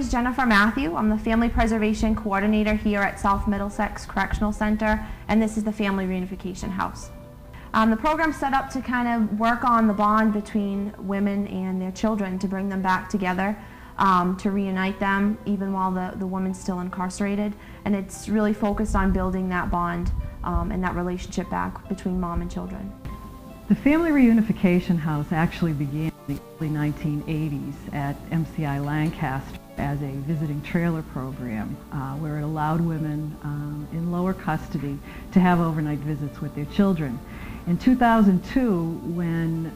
is Jennifer Matthew. I'm the Family Preservation Coordinator here at South Middlesex Correctional Center, and this is the Family Reunification House. The program's set up to kind of work on the bond between women and their children, to bring them back together, to reunite them even while the woman's still incarcerated. And it's really focused on building that bond and that relationship back between mom and children. The Family Reunification House actually began in the early 1980s at MCI Lancaster as a visiting trailer program where it allowed women in lower custody to have overnight visits with their children. In 2002, when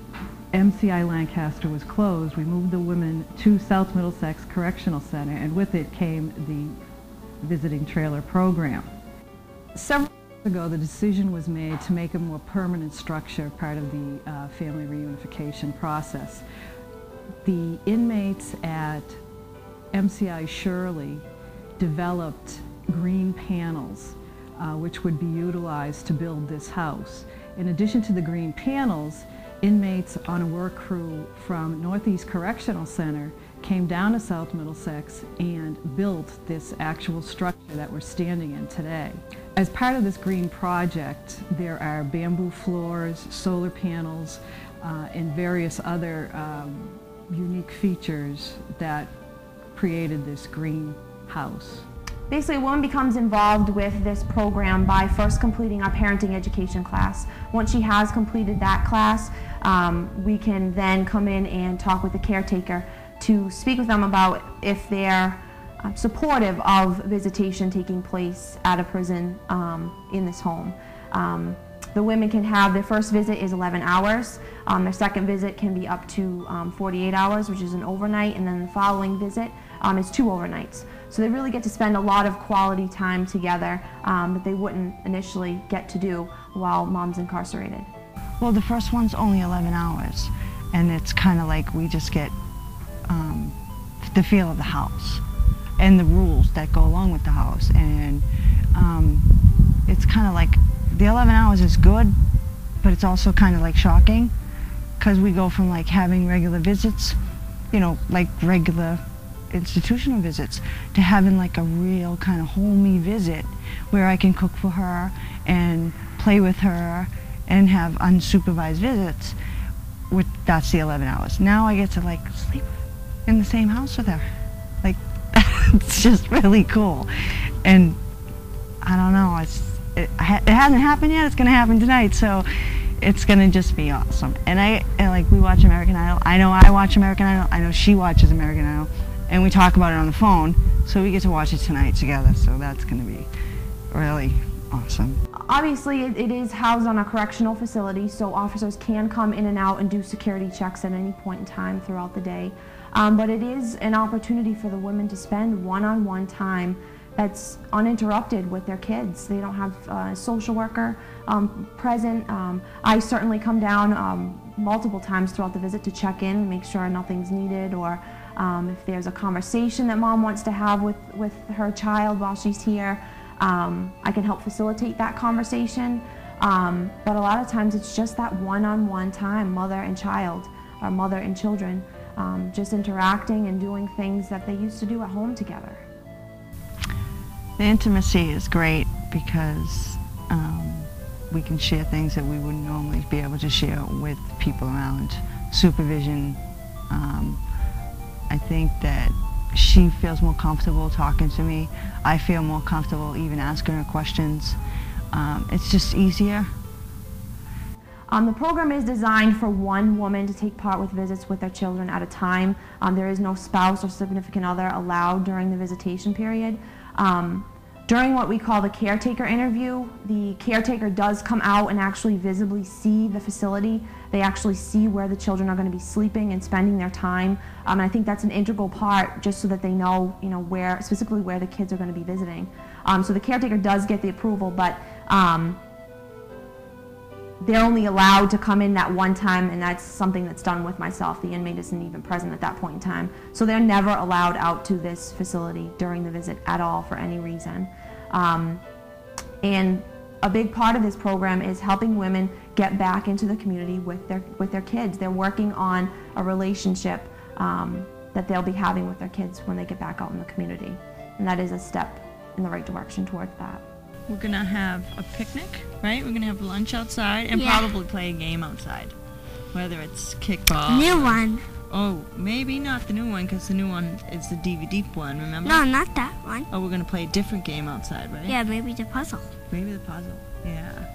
MCI Lancaster was closed, we moved the women to South Middlesex Correctional Center, and with it came the visiting trailer program. Several years ago, the decision was made to make a more permanent structure part of the family reunification process. The inmates at MCI Shirley developed green panels which would be utilized to build this house. In addition to the green panels, inmates on a work crew from Northeast Correctional Center came down to South Middlesex and built this actual structure that we're standing in today. As part of this green project, there are bamboo floors, solar panels, and various other unique features that created this green house. Basically, a woman becomes involved with this program by first completing our parenting education class. Once she has completed that class, we can then come in and talk with the caretaker to speak with them about if they're supportive of visitation taking place at a prison in this home. The women can have, their first visit is 11 hours, their second visit can be up to 48 hours, which is an overnight, and then the following visit is 2 overnights. So they really get to spend a lot of quality time together that they wouldn't initially get to do while mom's incarcerated. Well, the first one's only 11 hours, and it's kind of like we just get the feel of the house and the rules that go along with the house, and it's kind of like the 11 hours is good, but it's also kind of like shocking, because we go from like having regular visits, you know, like regular institutional visits, to having like a real kind of homey visit where I can cook for her and play with her and have unsupervised visits. That's the 11 hours. Now I get to like sleep in the same house with her. Like, it's just really cool. And I don't know, it hasn't happened yet. It's going to happen tonight, so it's going to just be awesome. And like, we watch American Idol. I know I watch American Idol. I know she watches American Idol. And we talk about it on the phone, so we get to watch it tonight together, so that's going to be really awesome. Obviously, it is housed on a correctional facility, so officers can come in and out and do security checks at any point in time throughout the day. But it is an opportunity for the women to spend one-on-one time that's uninterrupted with their kids. They don't have a social worker present. I certainly come down multiple times throughout the visit to check in and make sure nothing's needed, or if there's a conversation that mom wants to have with her child while she's here, I can help facilitate that conversation. But a lot of times it's just that one-on-one time, mother and child, or mother and children, just interacting and doing things that they used to do at home together. The intimacy is great because we can share things that we wouldn't normally be able to share with people around. Supervision, I think that she feels more comfortable talking to me. I feel more comfortable even asking her questions. It's just easier. The program is designed for one woman to take part with visits with their children at a time. There is no spouse or significant other allowed during the visitation period. During what we call the caretaker interview, the caretaker does come out and actually visibly see the facility. They actually see where the children are going to be sleeping and spending their time. And I think that's an integral part, just so that they know, where, specifically where the kids are going to be visiting. So the caretaker does get the approval, but they're only allowed to come in that one time, and that's something that's done with myself. The inmate isn't even present at that point in time. So they're never allowed out to this facility during the visit at all for any reason. And a big part of this program is helping women get back into the community with their kids. They're working on a relationship that they'll be having with their kids when they get back out in the community. And that is a step in the right direction towards that. We're going to have a picnic, right? We're going to have lunch outside and probably play a game outside, whether it's kickball. New one. Oh, maybe not the new one, because the new one is the DVD one, remember? No, not that one. Oh, we're going to play a different game outside, right? Yeah, maybe the puzzle. Maybe the puzzle, yeah.